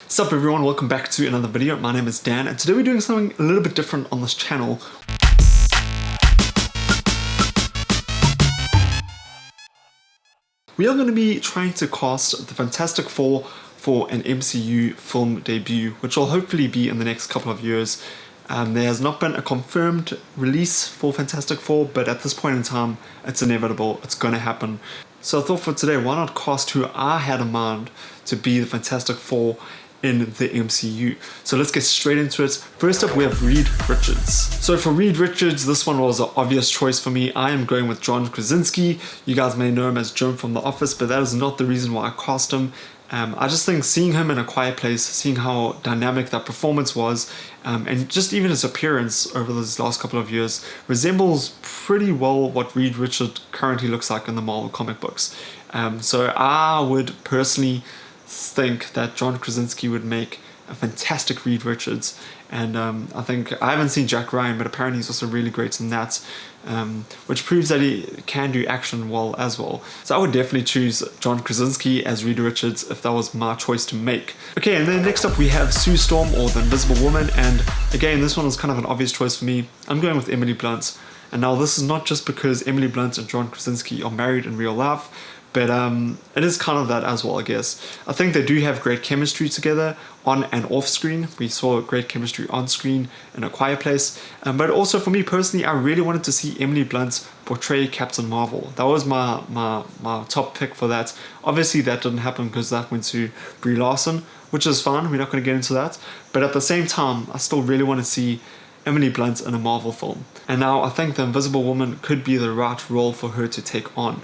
What's up everyone, welcome back to another video. My name is Dan and today we're doing something a little bit different on this channel. We are going to be trying to cast the Fantastic Four for an MCU film debut, which will hopefully be in the next couple of years. There has not been a confirmed release for Fantastic Four, but at this point in time, it's inevitable, it's going to happen. So I thought for today, why not cast who I had in mind to be the Fantastic Four in the MCU. So let's get straight into it. First up, we have Reed Richards. So for Reed Richards, this one was an obvious choice for me. I am going with John Krasinski. You guys may know him as Jim from The Office, but that is not the reason why I cast him. I just think seeing him in A Quiet Place, seeing how dynamic that performance was, and just even his appearance over those last couple of years resembles pretty well what Reed Richards currently looks like in the Marvel comic books. So I would personally think that John Krasinski would make a fantastic Reed Richards, and I think I haven't seen Jack Ryan, but apparently he's also really great in that, which proves that he can do action well as well. So I would definitely choose John Krasinski as Reed Richards if that was my choice to make. Okay, and then next up we have Sue Storm, or the Invisible Woman, and again this one was kind of an obvious choice for me. I'm going with Emily Blunt, and now this is not just because Emily Blunt and John Krasinski are married in real life, but it is kind of that as well, I guess. I think they do have great chemistry together on and off screen. We saw great chemistry on screen in A Quiet Place. But also for me personally, I really wanted to see Emily Blunt portray Captain Marvel. That was my top pick for that. Obviously that didn't happen because that went to Brie Larson, which is fine. We're not going to get into that. But at the same time, I still really want to see Emily Blunt in a Marvel film. And now I think the Invisible Woman could be the right role for her to take on.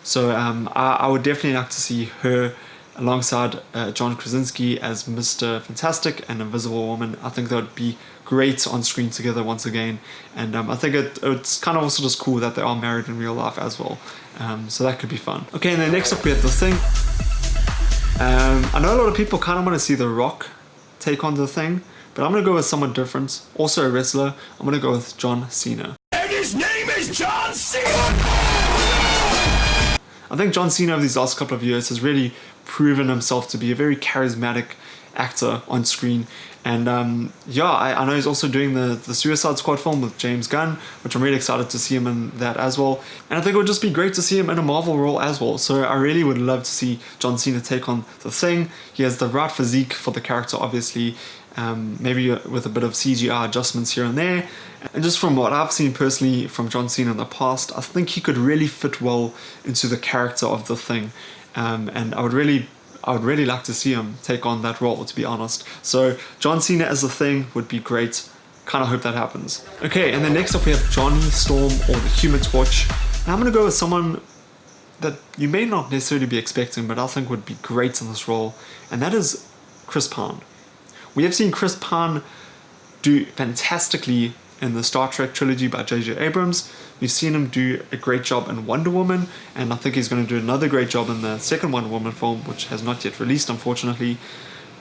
So I would definitely like to see her alongside John Krasinski as Mr. Fantastic and Invisible Woman. I think that would be great on screen together once again. And I think it's kind of also just cool that they are married in real life as well. So that could be fun. Okay, and then next up we have The Thing. I know a lot of people kind of want to see The Rock take on The Thing, but I'm going to go with someone different. Also a wrestler. I'm going to go with John Cena. And his name is John Cena! I think John Cena over these last couple of years has really proven himself to be a very charismatic actor on screen. And yeah, I know he's also doing the Suicide Squad film with James Gunn, which I'm really excited to see him in that as well. And I think it would just be great to see him in a Marvel role as well. So I really would love to see John Cena take on The Thing. He has the right physique for the character, obviously. Maybe with a bit of CGI adjustments here and there. And just from what I've seen personally from John Cena in the past, I think he could really fit well into the character of The Thing. And I would really like to see him take on that role, to be honest. So John Cena as The Thing would be great. Kind of hope that happens. Okay, and then next up we have Johnny Storm, or the Human Torch. And I'm going to go with someone that you may not necessarily be expecting, but I think would be great in this role. And that is Chris Pine. We have seen Chris Pine do fantastically in the Star Trek trilogy by J.J. Abrams. We've seen him do a great job in Wonder Woman, and I think he's going to do another great job in the second Wonder Woman film, which has not yet released, unfortunately.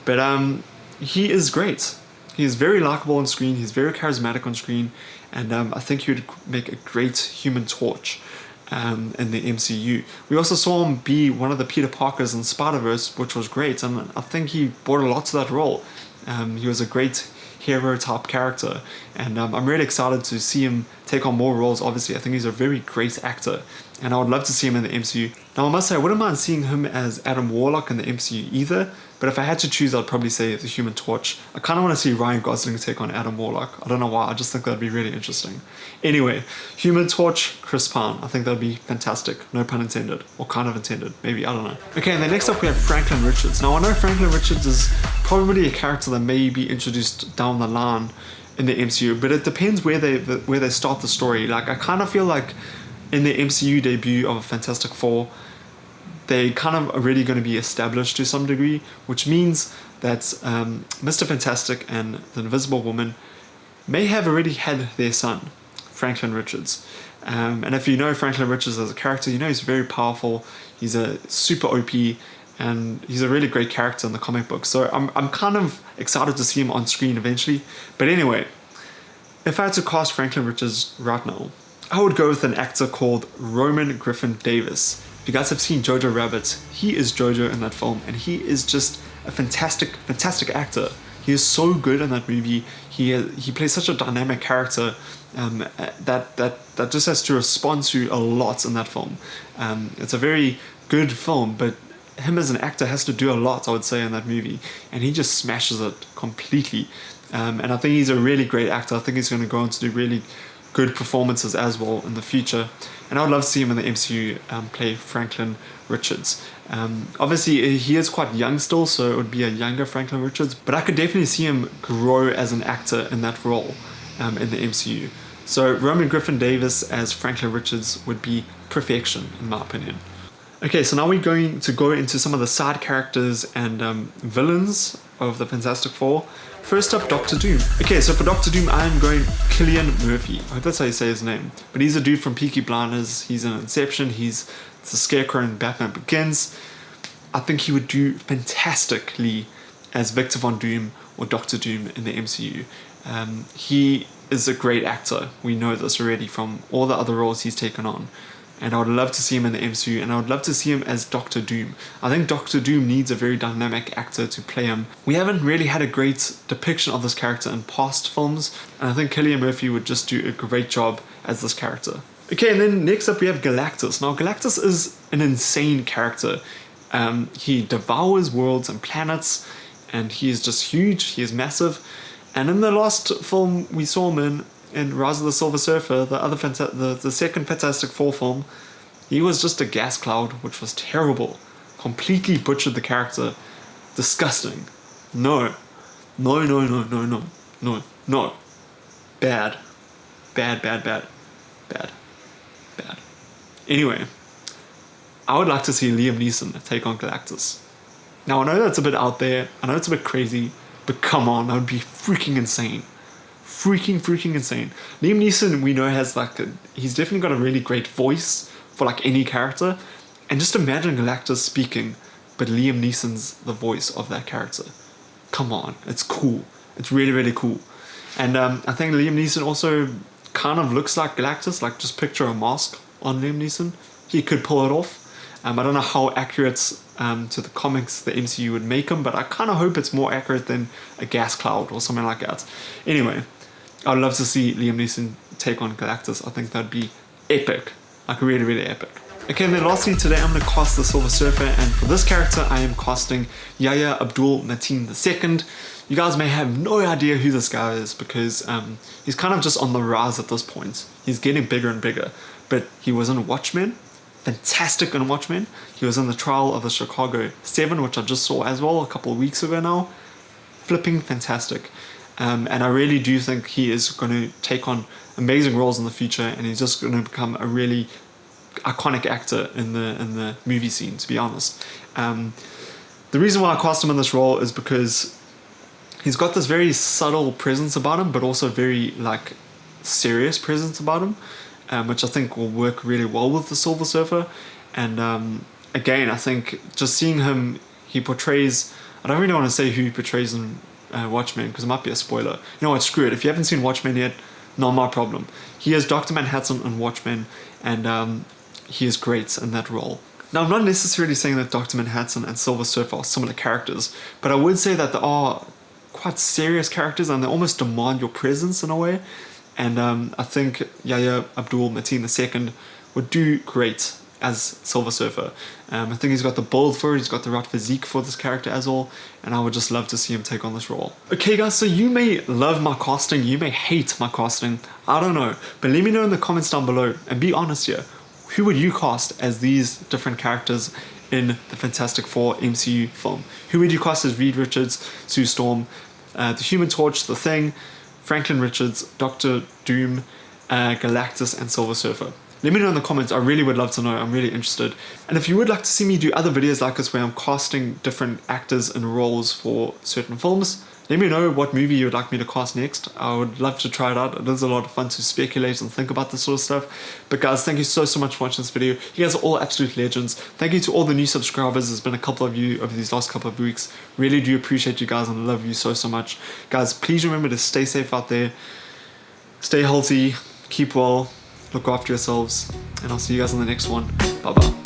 But he is great. He is very likable on screen, he's very charismatic on screen, and I think he would make a great Human Torch in the MCU. We also saw him be one of the Peter Parkers in Spider-Verse, which was great, and I think he brought a lot to that role. He was a great hero type character, and I'm really excited to see him take on more roles. Obviously, I think he's a very great actor, and I would love to see him in the MCU. Now I must say, I wouldn't mind seeing him as Adam Warlock in the MCU either, but if I had to choose, I'd probably say the Human Torch. I kind of want to see Ryan Gosling take on Adam Warlock. I don't know why, I just think that'd be really interesting. Anyway, Human Torch, Chris Pine. I think that'd be fantastic. No pun intended, or kind of intended, maybe, I don't know. Okay, and then next up we have Franklin Richards. Now I know Franklin Richards is probably a character that may be introduced down the line in the MCU, but it depends where they start the story. Like, I kind of feel like in the MCU debut of Fantastic Four, they kind of already going to be established to some degree, which means that Mr. Fantastic and the Invisible Woman may have already had their son, Franklin Richards. And if you know Franklin Richards as a character, you know he's very powerful, he's a super OP, and he's a really great character in the comic book. So I'm kind of excited to see him on screen eventually. But anyway, if I had to cast Franklin Richards right now, I would go with an actor called Roman Griffin Davis. If you guys have seen Jojo Rabbit, he is Jojo in that film, and he is just a a fantastic actor. He is so good in that movie. He plays such a dynamic character that just has to respond to a lot in that film. It's a very good film, but him as an actor has to do a lot, I would say, in that movie, and he just smashes it completely. And I think he's a really great actor. I think he's going to go on to do really good performances as well in the future. And I would love to see him in the MCU play Franklin Richards. Obviously, he is quite young still, so it would be a younger Franklin Richards, but I could definitely see him grow as an actor in that role in the MCU. So Roman Griffin Davis as Franklin Richards would be perfection, in my opinion. Okay, so now we're going to go into some of the side characters and villains of the Fantastic Four. First up, Doctor Doom. Okay, so for Doctor Doom, I'm going Cillian Murphy. I hope that's how you say his name. But he's a dude from Peaky Blinders. He's in Inception. He's the Scarecrow in Batman Begins. I think he would do fantastically as Victor Von Doom or Doctor Doom in the MCU. He is a great actor. We know this already from all the other roles he's taken on. And I would love to see him in the MCU, and I would love to see him as Doctor Doom. I think Doctor Doom needs a very dynamic actor to play him. We haven't really had a great depiction of this character in past films, and I think Cillian Murphy would just do a great job as this character. Okay, and then next up we have Galactus. Now Galactus is an insane character. He devours worlds and planets, and he is just huge, he is massive. And in the last film we saw him in Rise of the Silver Surfer, the second Fantastic Four film, he was just a gas cloud, which was terrible. Completely butchered the character. Disgusting. No. Bad. Anyway, I would like to see Liam Neeson take on Galactus. Now I know that's a bit out there, I know it's a bit crazy, but come on, that would be freaking insane. Freaking insane. Liam Neeson, we know, has he's definitely got a really great voice for like any character, and just imagine Galactus speaking, but Liam Neeson's the voice of that character. Come on, it's cool. It's really cool. And I think Liam Neeson also kind of looks like Galactus, like just picture a mask on Liam Neeson. He could pull it off. I don't know how accurate to the comics the MCU would make him, but I kind of hope it's more accurate than a gas cloud or something like that. Anyway, I'd love to see Liam Neeson take on Galactus. I think that'd be epic. Like really epic. Okay, and then lastly today I'm going to cast the Silver Surfer, and for this character I am casting Yahya Abdul-Mateen II. You guys may have no idea who this guy is because he's kind of just on the rise at this point. He's getting bigger and bigger, but he was in Watchmen. Fantastic in Watchmen. He was in the Trial of the Chicago 7, which I just saw as well a couple of weeks ago now. Flipping fantastic. And I really do think he is going to take on amazing roles in the future, and he's just going to become a really iconic actor in the movie scene, to be honest. The reason why I cast him in this role is because he's got this very subtle presence about him, but also very like serious presence about him, which I think will work really well with the Silver Surfer. And again, I think just seeing him, he portrays, I don't really want to say who he portrays in Watchmen because it might be a spoiler. You know what, screw it. If you haven't seen Watchmen yet, not my problem. He is Dr. Manhattan in Watchmen, and he is great in that role. Now, I'm not necessarily saying that Dr. Manhattan and Silver Surfer are similar characters, but I would say that they are quite serious characters and they almost demand your presence in a way. And I think Yahya Abdul-Mateen II would do great as Silver Surfer. I think he's got the build for it, he's got the right physique for this character as well, and I would just love to see him take on this role. Okay guys, so you may love my casting, you may hate my casting, I don't know, but let me know in the comments down below, and be honest here, who would you cast as these different characters in the Fantastic Four MCU film? Who would you cast as Reed Richards, Sue Storm, the Human Torch, The Thing, Franklin Richards, Doctor Doom, Galactus, and Silver Surfer? Let me know in the comments, I really would love to know, I'm really interested. And if you would like to see me do other videos like this where I'm casting different actors and roles for certain films, let me know what movie you would like me to cast next. I would love to try it out. It is a lot of fun to speculate and think about this sort of stuff. But guys, thank you so much for watching this video. You guys are all absolute legends. Thank you to all the new subscribers. There's been a couple of you over these last couple of weeks. Really do appreciate you guys and love you so much. Guys, please remember to stay safe out there. Stay healthy, keep well, look after yourselves, and I'll see you guys in the next one. Bye bye.